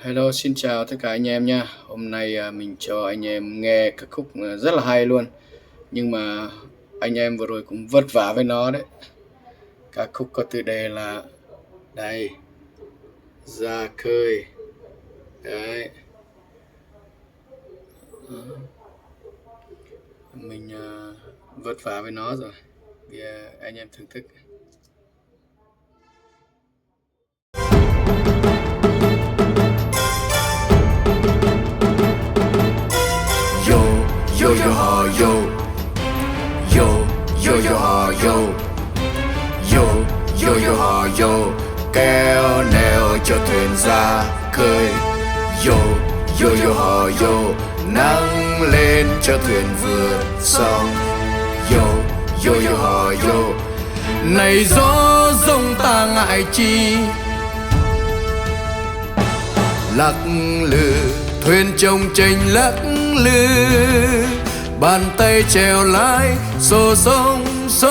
Hello, xin chào tất cả anh em nha. Hôm nay mình cho anh em nghe ca khúc rất là hay luôn. Nhưng mà anh em vừa rồi cũng vất vả với nó đấy. Ca khúc có tựa đề là đây, Ra khơi. Đấy. Mình vất vả với nó rồi. Thì anh em thưởng thức. Yo, yo yo ho yo. Yo, yo yo ho yo. Yo, yo yo ho yo. Kéo neo cho thuyền ra khơi. Yo, yo yo ho yo. Nắng lên cho thuyền vượt sông. Yo, yo yo ho yo. Này gió rông ta ngại chi, lắc lư thuyền trông chênh lắc lư, bàn tay chèo lái xô sông xô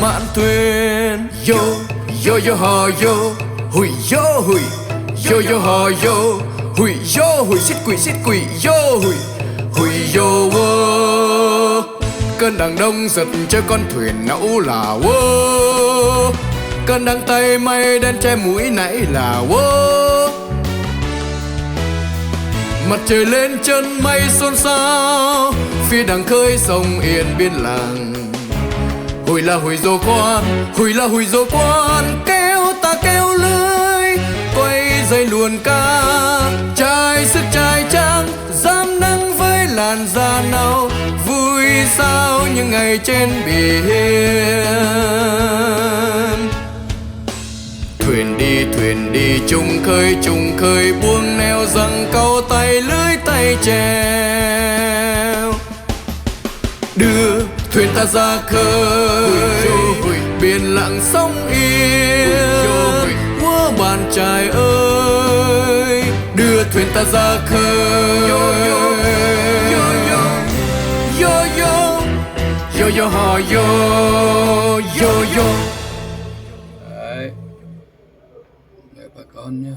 mạn thuyền. Yo yo yo ho yo, hùi yo hùi, yo yo ho yo, hùi yo hùi, xít quỷ yo hùi, hùi yo wo. Cơn đằng đông giật cho con thuyền ngẫu là wo, cơn đằng tây mây đen che mũi nãy là wo. Mặt trời lên chân mây xôn xao, phía đằng khơi sông yên biên làng. Hùi là hùi dô quan, hùi là hùi dô quan, kéo ta kéo lưới, quay dây luồn ca. Trai sức trai trắng, dám nắng với làn da nâu, vui sao những ngày trên biển. Thuyền đi chung khơi buông neo giăng câu tay lưới tay chèo, đưa thuyền ta ra khơi. Biển lặng sóng yên, múa bàn chài ơi, đưa thuyền ta ra khơi. Yo yo ho yo, yo yo. Đấy. Mời bà con nhé.